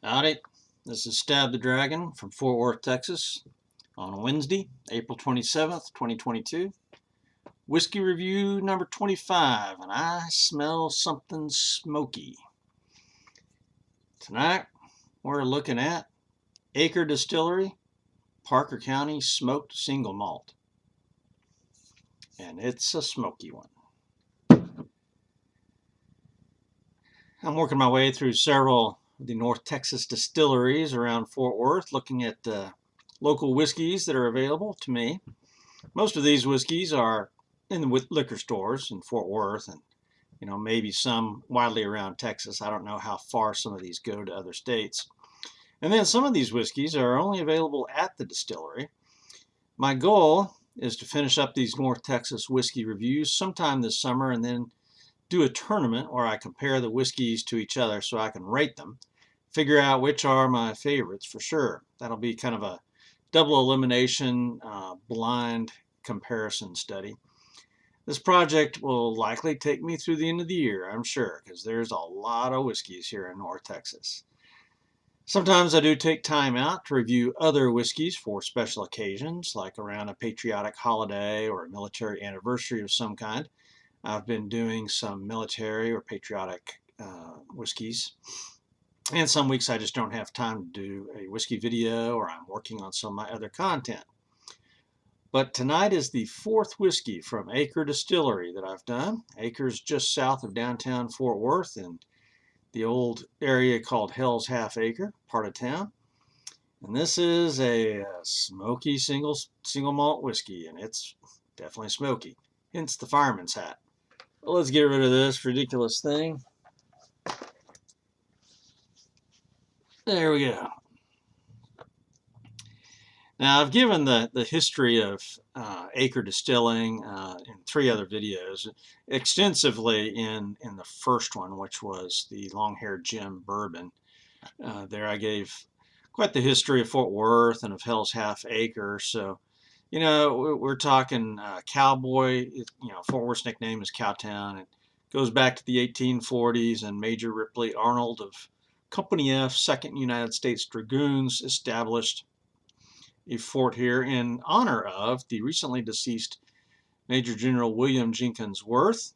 Howdy, this is StabtheDragon from Fort Worth, Texas on Wednesday, April 27th, 2022. Whiskey review number 25, and I smell something smoky. Tonight, we're looking at Acre Distillery, Parker County Smoked Single Malt. And it's a smoky one. I'm working my way through several of the North Texas distilleries around Fort Worth, looking at local whiskeys that are available to me. Most of these whiskeys are in the liquor stores in Fort Worth, and maybe some widely around Texas. I don't know how far some of these go to other states. And then some of these whiskeys are only available at the distillery. My goal is to finish up these North Texas whiskey reviews sometime this summer, and then do a tournament where I compare the whiskeys to each other so I can rate them, figure out which are my favorites for sure. That'll be kind of a double elimination blind comparison study. This project will likely take me through the end of the year, I'm sure, because there's a lot of whiskeys here in North Texas. Sometimes I do take time out to review other whiskeys for special occasions, like around a patriotic holiday or a military anniversary of some kind. I've been doing some military or patriotic whiskeys. And some weeks I just don't have time to do a whiskey video, or I'm working on some of my other content. But tonight is the fourth whiskey from Acre Distillery that I've done. Acre's just south of downtown Fort Worth in the old area called Hell's Half Acre, part of town. And this is a smoky single malt whiskey, and it's definitely smoky, hence the fireman's hat. Well, let's get rid of this ridiculous thing. There we go. Now, I've given the history of Acre Distilling in 3 other videos, extensively in the first one, which was the Long-Haired Jim Bourbon. There I gave quite the history of Fort Worth and of Hell's Half Acre. So, we're talking cowboy. Fort Worth's nickname is Cowtown. It goes back to the 1840s, and Major Ripley Arnold of Company F, 2nd United States Dragoons, established a fort here in honor of the recently deceased Major General William Jenkins Worth,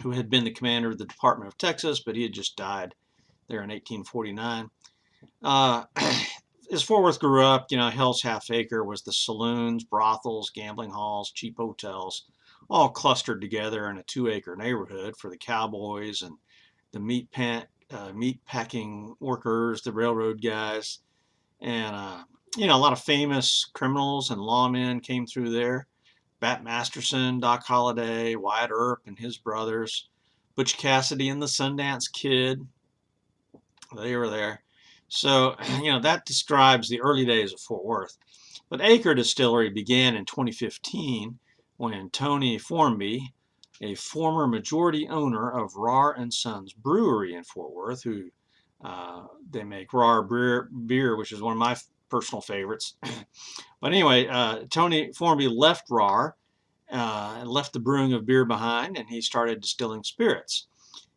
who had been the commander of the Department of Texas, but he had just died there in 1849. As Fort Worth grew up, Hell's Half Acre was the saloons, brothels, gambling halls, cheap hotels, all clustered together in a 2-acre neighborhood for the cowboys and the meat packing workers, the railroad guys, and a lot of famous criminals and lawmen came through there. Bat Masterson, Doc Holliday, Wyatt Earp and his brothers, Butch Cassidy and the Sundance Kid, they were there. So, that describes the early days of Fort Worth. But Acre Distillery began in 2015 when Tony Formby, a former majority owner of Rahr and Sons Brewery in Fort Worth, who they make Rahr beer, which is one of my personal favorites. But anyway, Tony Formby left Rahr and left the brewing of beer behind, and he started distilling spirits.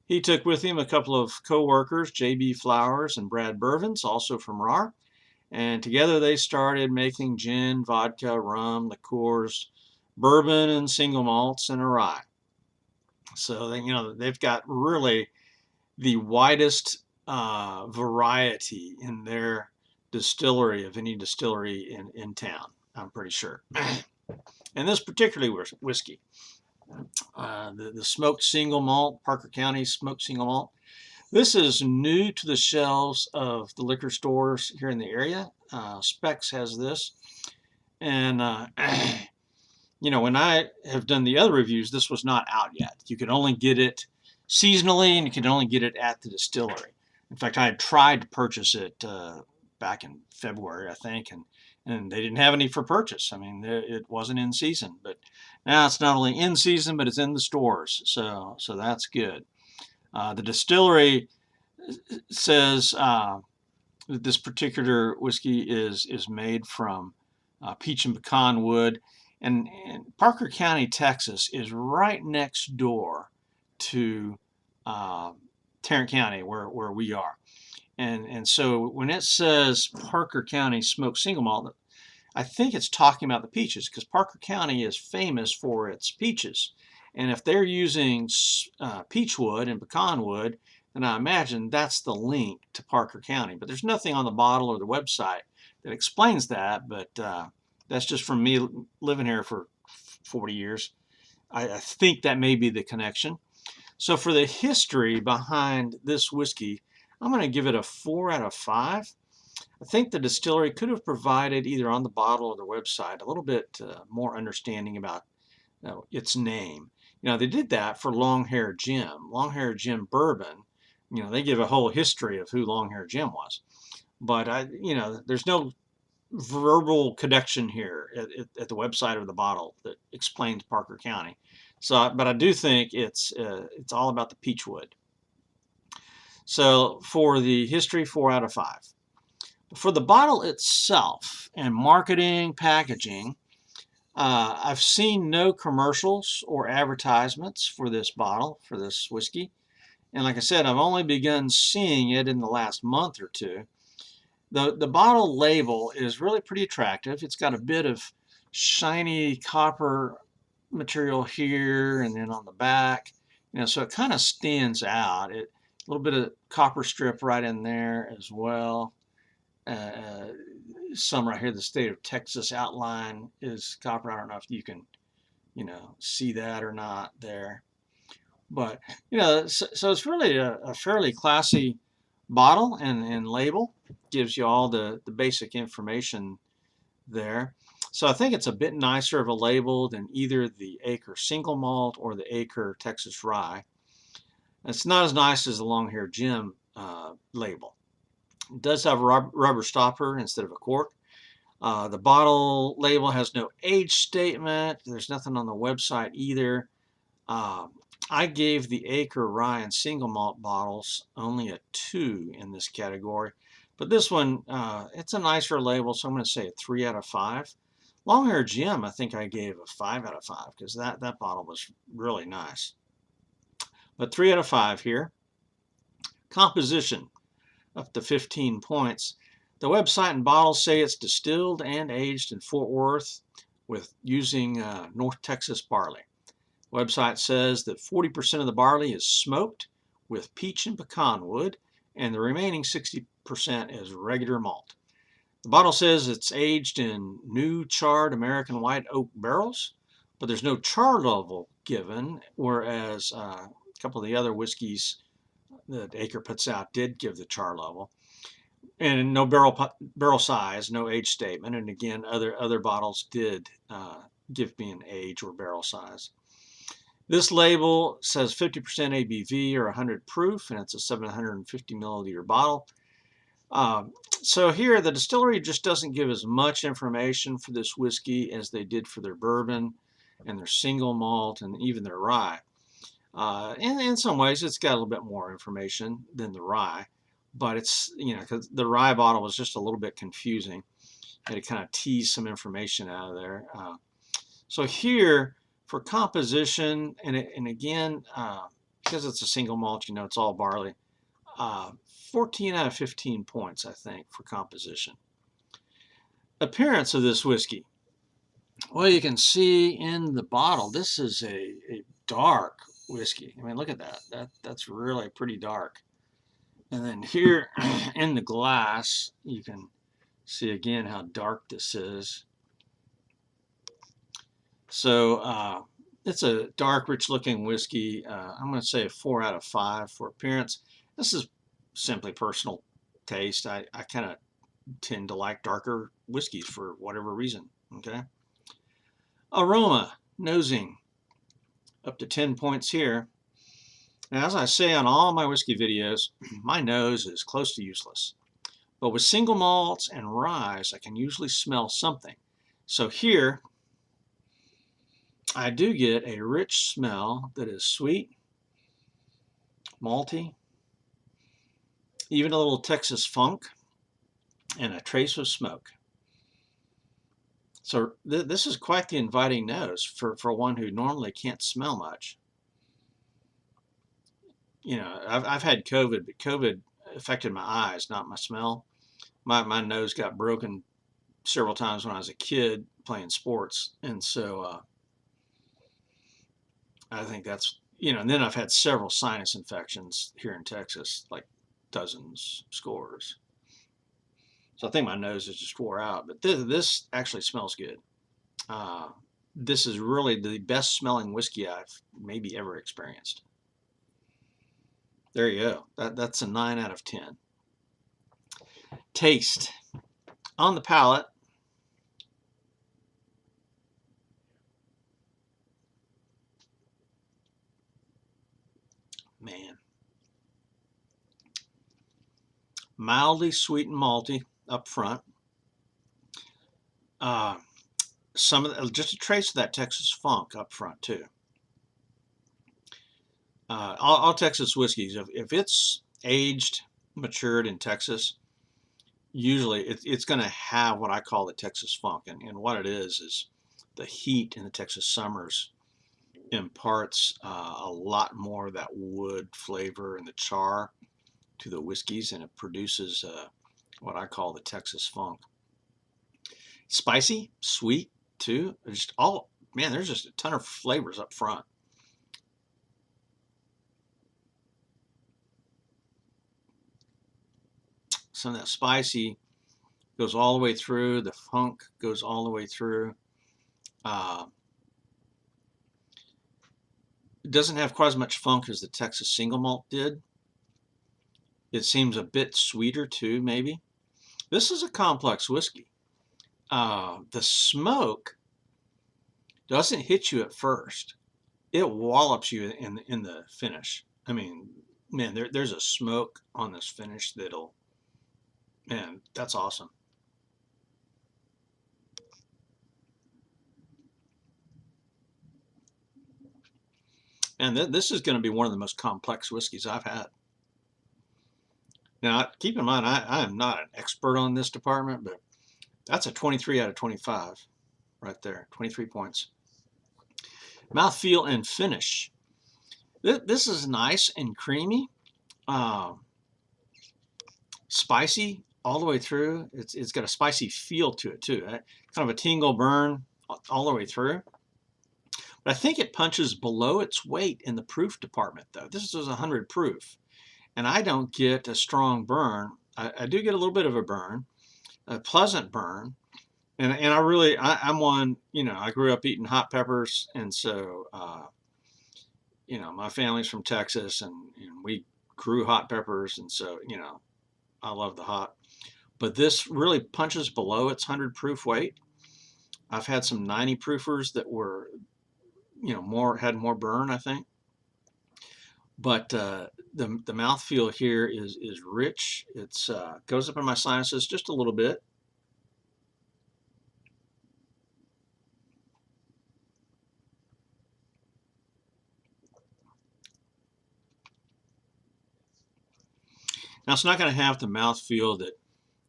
He took with him a couple of co-workers, J.B. Flowers and Brad Burvins, also from Rahr, and together they started making gin, vodka, rum, liqueurs, bourbon, and single malts, and a rye. So they've got really the widest variety in their distillery of any distillery in town, I'm pretty sure. And this particular whiskey, the smoked single malt, Parker County smoked single malt, this is new to the shelves of the liquor stores here in the area. Specs has this, and when I have done the other reviews, this was not out yet. You could only get it seasonally, and you could only get it at the distillery. In fact, I had tried to purchase it back in February, I think, and they didn't have any for purchase. I mean, it wasn't in season. But now it's not only in season, but it's in the stores. So that's good. The distillery says that this particular whiskey is made from peach and pecan wood. And Parker County, Texas is right next door to Tarrant County, where we are. And so when it says Parker County smoked single malt, I think it's talking about the peaches, because Parker County is famous for its peaches. And if they're using peach wood and pecan wood, then I imagine that's the link to Parker County. But there's nothing on the bottle or the website that explains that. But that's just from me living here for 40 years. I think that may be the connection. So for the history behind this whiskey, I'm going to give it a 4 out of 5. I think the distillery could have provided, either on the bottle or the website, a little bit more understanding about its name. They did that for Long Hair Jim. Long Hair Jim bourbon, they give a whole history of who Long Hair Jim was. But there's no verbal connection here at the website or the bottle that explains Parker County. So, but I do think it's all about the peach wood. So for the history, 4 out of 5. For the bottle itself and marketing, packaging, I've seen no commercials or advertisements for this bottle, for this whiskey. And like I said, I've only begun seeing it in the last month or two. The bottle label is really pretty attractive. It's got a bit of shiny copper material here and then on the back. So it kind of stands out. A little bit of copper strip right in there as well. Some right here, the state of Texas outline is copper. I don't know if you can, see that or not there. But, so it's really a fairly classy bottle and label. Gives you all the basic information there. So I think it's a bit nicer of a label than either the Acre single malt or the Acre Texas rye. It's not as nice as the Long Hair Jim label. It does have a rubber stopper instead of a cork. The bottle label has no age statement. There's nothing on the website either. I gave the Acre rye and single malt bottles only a 2 in this category. But this one, it's a nicer label, so I'm going to say a 3 out of 5. Long Hair Jim, I think I gave a 5 out of 5 because that bottle was really nice. But 3 out of 5 here. Composition, up to 15 points. The website and bottles say it's distilled and aged in Fort Worth with using North Texas barley. The website says that 40% of the barley is smoked with peach and pecan wood, and the remaining 60% is regular malt. The bottle says it's aged in new charred American white oak barrels, but there's no char level given, whereas a couple of the other whiskeys that Acre puts out did give the char level. And no barrel size, no age statement. And again, other bottles did give me an age or barrel size. This label says 50% ABV or 100 proof, and it's a 750 milliliter bottle. So here, the distillery just doesn't give as much information for this whiskey as they did for their bourbon and their single malt and even their rye. And in some ways, it's got a little bit more information than the rye, but it's, because the rye bottle was just a little bit confusing. I had to kind of tease some information out of there. So here, for composition, and again, because it's a single malt, it's all barley, 14 out of 15 points, I think, for composition. Appearance of this whiskey. Well, you can see in the bottle, this is a dark whiskey. I mean, look at that. That's really pretty dark. And then here in the glass, you can see again how dark this is. So it's a dark, rich-looking whiskey. I'm going to say a 4 out of 5 for appearance. This is simply personal taste. I kind of tend to like darker whiskeys for whatever reason. Okay. Aroma, nosing, up to 10 points here. And as I say on all my whiskey videos, my nose is close to useless. But with single malts and ryes, I can usually smell something. So here, I do get a rich smell that is sweet, malty, even a little Texas funk, and a trace of smoke. So this is quite the inviting nose for one who normally can't smell much. I've had COVID, but COVID affected my eyes, not my smell. My nose got broken several times when I was a kid playing sports, and so I think that's, and then I've had several sinus infections here in Texas, like dozens, scores. So I think my nose is just wore out. But this actually smells good. Uh, this is really the best smelling whiskey I've maybe ever experienced. There you go. That's a 9 out of 10. Taste. On the palate, man, mildly sweet and malty up front. Some of just a trace of that Texas funk up front too. All Texas whiskeys, if it's aged, matured in Texas, usually it's going to have what I call the Texas funk, and what it is the heat in the Texas summers imparts a lot more of that wood flavor and the char to the whiskeys, and it produces what I call the Texas funk. Spicy, sweet too. There's just a ton of flavors up front. Some of that spicy goes all the way through. The funk goes all the way through. It doesn't have quite as much funk as the Texas single malt did. It seems a bit sweeter too, maybe. This is a complex whiskey. The smoke doesn't hit you at first. It wallops you in the finish. I mean, man, there's a smoke on this finish man, that's awesome. And this is going to be one of the most complex whiskeys I've had. Now, keep in mind, I am not an expert on this department, but that's a 23 out of 25 right there, 23 points. Mouthfeel and finish. This is nice and creamy, spicy all the way through. It's got a spicy feel to it too, right? Kind of a tingle burn all the way through. But I think it punches below its weight in the proof department, though. This is 100 proof, and I don't get a strong burn. I do get a little bit of a burn, a pleasant burn, and I'm one. I grew up eating hot peppers, and so my family's from Texas, and we grew hot peppers, and so I love the hot. But this really punches below its 100 proof weight. I've had some 90 proofers that were had more burn, I think. But the mouthfeel here is rich. It's goes up in my sinuses just a little bit. Now it's not going to have the mouthfeel that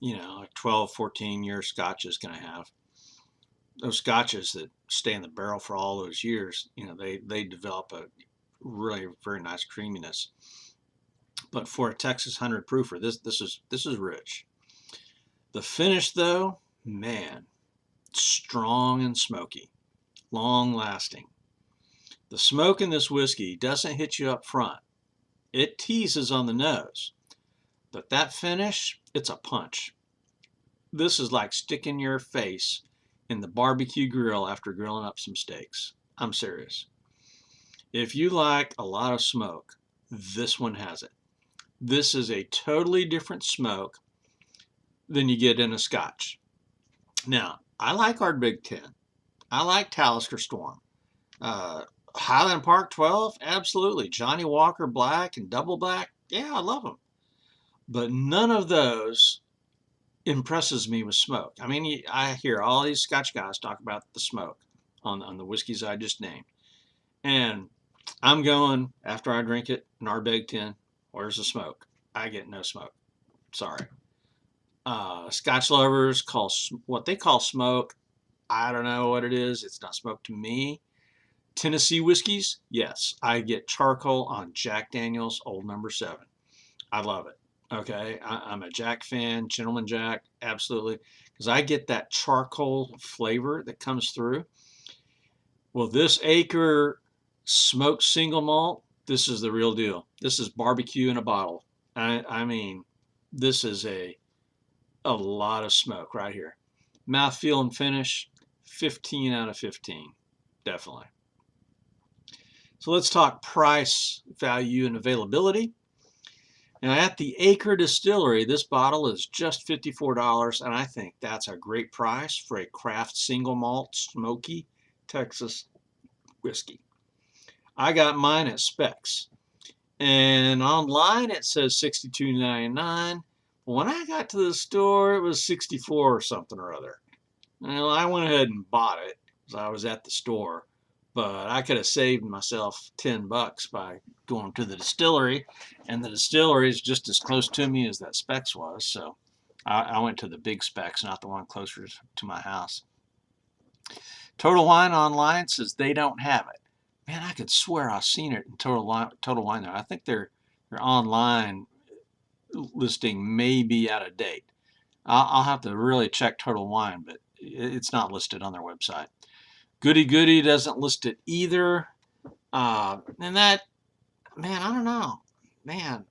a 12, 14-year Scotch is going to have. Those Scotches that stay in the barrel for all those years, they develop a really very nice creaminess. But for a Texas 100 proofer, this is rich. The finish, though, man, strong and smoky, long lasting. The smoke in this whiskey doesn't hit you up front. It teases on the nose, but that finish, it's a punch. This is like sticking your face in the barbecue grill after grilling up some steaks. I'm serious. If you like a lot of smoke, this one has it. This is a totally different smoke than you get in a Scotch. Now, I like our Big Ten. I like Talisker Storm. Highland Park 12, absolutely. Johnny Walker Black and Double Black, yeah, I love them. But none of those impresses me with smoke. I mean, I hear all these Scotch guys talk about the smoke on the whiskeys I just named. And I'm going, after I drink it, in our Big Ten, where's the smoke? I get no smoke. Sorry. Scotch lovers call what they call smoke. I don't know what it is. It's not smoke to me. Tennessee whiskeys, yes. I get charcoal on Jack Daniel's Old No. 7. I love it. Okay, I'm a Jack fan, Gentleman Jack, absolutely, because I get that charcoal flavor that comes through. Well, this Acre smoked single malt, this is the real deal. This is barbecue in a bottle. I mean, this is a lot of smoke right here. Mouthfeel and finish, 15 out of 15, definitely. So let's talk price, value, and availability. Now at the Acre Distillery, this bottle is just $54, and I think that's a great price for a craft single malt Smokey Texas whiskey. I got mine at Specs, and online it says $62.99. When I got to the store, it was 64 or something or other. Well, I went ahead and bought it because I was at the store, but I could have saved myself $10 by going to the distillery, and the distillery is just as close to me as that Specs was, so I went to the big Specs, not the one closer to my house. Total Wine online says they don't have it. Man, I could swear I've seen it in Total Wine there. I think their online listing may be out of date. I'll have to really check Total Wine, but it's not listed on their website. Goody Goody doesn't list it either. And that, man, I don't know. Man,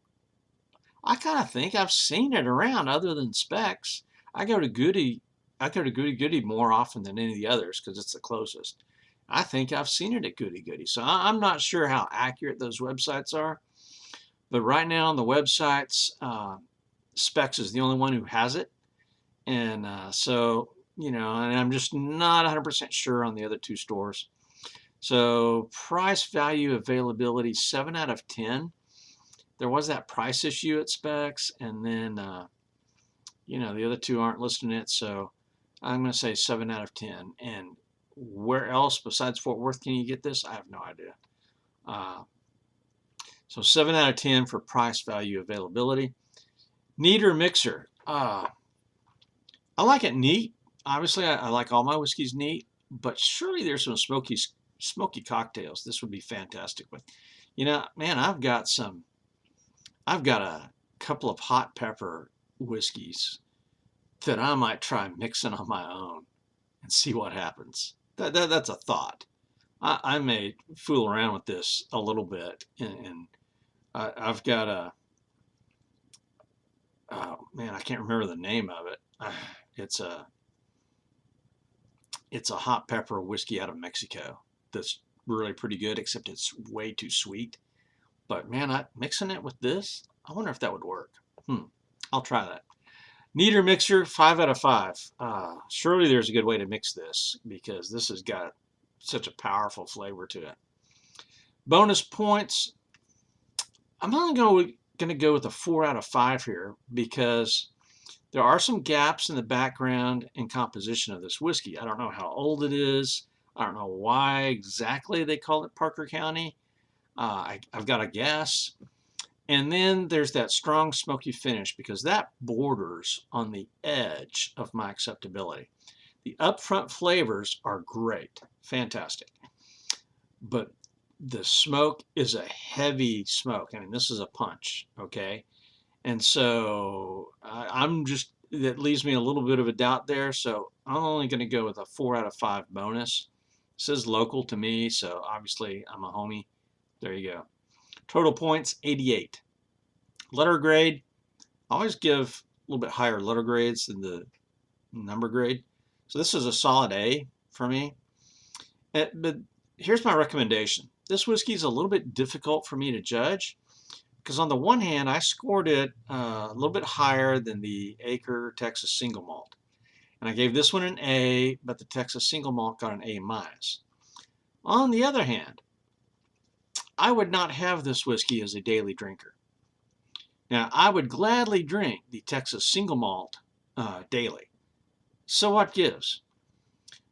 I kind of think I've seen it around other than Specs. I go to Goody, I go to Goody Goody more often than any of the others because it's the closest. I think I've seen it at Goody Goody. So I'm not sure how accurate those websites are. But right now on the websites, Specs is the only one who has it. And so, and I'm just not 100% sure on the other two stores. So price, value, availability, 7 out of 10. There was that price issue at Specs, and then, the other two aren't listing it. So I'm going to say 7 out of 10. And where else besides Fort Worth can you get this? I have no idea. So 7 out of 10 for price, value, availability. Neat or mixer? I like it neat. Obviously, I like all my whiskeys neat, but surely there's some smoky cocktails this would be fantastic with. Man, I've got a couple of hot pepper whiskeys that I might try mixing on my own and see what happens. That's a thought. I may fool around with this a little bit, and I've got oh man, I can't remember the name of it. It's a hot pepper whiskey out of Mexico that's really pretty good, except it's way too sweet. But man, mixing it with this, I wonder if that would work. I'll try that. Neater mixer, 5 out of 5. Surely there's a good way to mix this because this has got such a powerful flavor to it. Bonus points, I'm only going to go with a 4 out of 5 here because there are some gaps in the background and composition of this whiskey. I don't know how old it is. I don't know why exactly they call it Parker County. I've got a guess. And then there's that strong smoky finish because that borders on the edge of my acceptability. The upfront flavors are great, fantastic. But the smoke is a heavy smoke. I mean, this is a punch, okay? And so that leaves me a little bit of a doubt there. So I'm only going to go with a 4 out of 5 bonus. It says local to me, so obviously I'm a homie. There you go. Total points, 88. Letter grade, I always give a little bit higher letter grades than the number grade. So this is a solid A for me. But here's my recommendation. This whiskey is a little bit difficult for me to judge because on the one hand, I scored it a little bit higher than the Acre Texas Single Malt. And I gave this one an A, but the Texas Single Malt got an A-. On the other hand, I would not have this whiskey as a daily drinker. Now, I would gladly drink the Texas Single Malt daily. So what gives?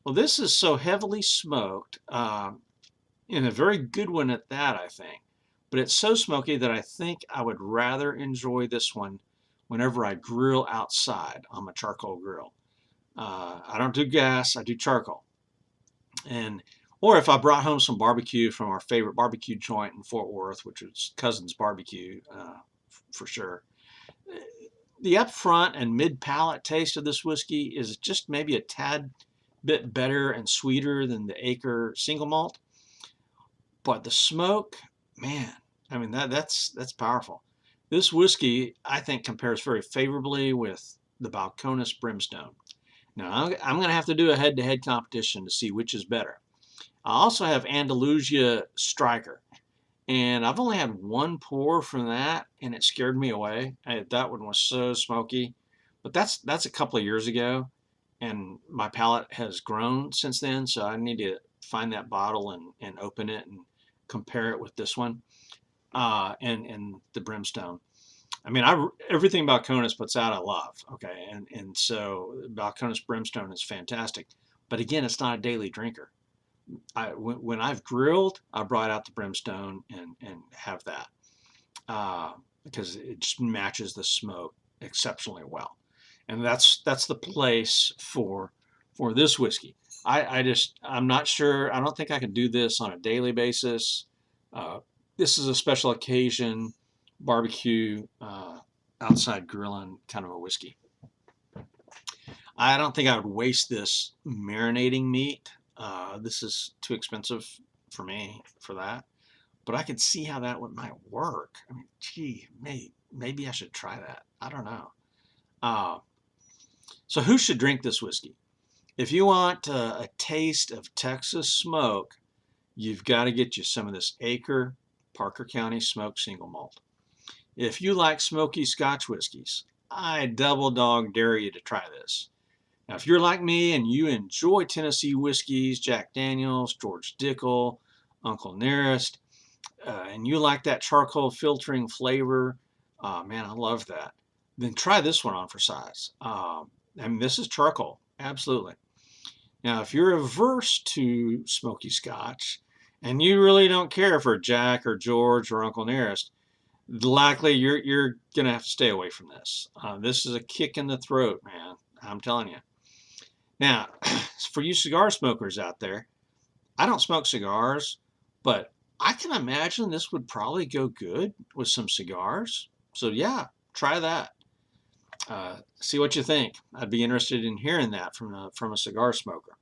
Well, this is so heavily smoked, and a very good one at that, I think. But it's so smoky that I think I would rather enjoy this one whenever I grill outside on my charcoal grill. I don't do gas, I do charcoal. Or if I brought home some barbecue from our favorite barbecue joint in Fort Worth, which was Cousin's Barbecue, for sure. the upfront and mid-palate taste of this whiskey is just maybe a tad bit better and sweeter than the Acre single malt. But the smoke, man, I mean that's powerful. This whiskey, I think, compares very favorably with the Balcones Brimstone. Now, I'm going to have to do a head-to-head competition to see which is better. I also have Andalusia Striker, and I've only had one pour from that, and it scared me away. That one was so smoky, but that's a couple of years ago, and my palate has grown since then, so I need to find that bottle and open it and compare it with this one and the Brimstone. I mean, everything Balcones puts out I love, okay, and so Balcones Brimstone is fantastic, but again, it's not a daily drinker. When I've grilled, I brought out the Brimstone and have that because it just matches the smoke exceptionally well, and that's the place for this whiskey. I'm not sure. I don't think I can do this on a daily basis. This is a special occasion barbecue, outside grilling kind of a whiskey. I don't think I would waste this marinating meat. This is too expensive for me for that. But I could see how that might work. I mean, gee, maybe I should try that. I don't know. Uh, so who should drink this whiskey? If you want a taste of Texas smoke, you've got to get you some of this Acre, Parker County smoked single malt. If you like smoky Scotch whiskeys, I double dog dare you to try this. Now, if you're like me and you enjoy Tennessee whiskeys, Jack Daniels, George Dickel, Uncle Nearest, and you like that charcoal filtering flavor, man, I love that. Then try this one on for size. I mean, this is charcoal, absolutely. Now, if you're averse to smoky Scotch and you really don't care for Jack or George or Uncle Nearest, likely you're gonna have to stay away from this. This is a kick in the throat, man. I'm telling you. Now, for you cigar smokers out there, I don't smoke cigars, but I can imagine this would probably go good with some cigars. So yeah, try that. See what you think. I'd be interested in hearing that from a cigar smoker.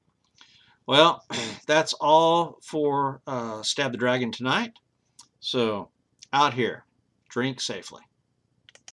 Well, that's all for Stab the Dragon tonight. So out here, drink safely.